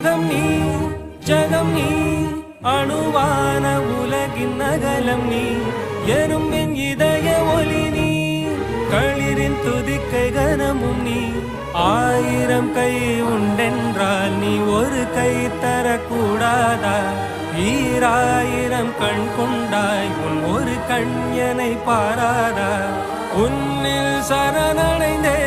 அகம் நீ ஜகம் நீ அணுவான உலகின் நகலம் நீ எறும்பின் இதய ஒளி நீ களிரின் துதிக்கை கனமும் நீ ஆயிரம் கை உண்டென்றால் நீ ஒரு கை தரக்கூடாதா ஈராயிரம் கண் கொண்டாய் ஒரு கண்யனை பாராதா உன்னில் சரணடைந்தே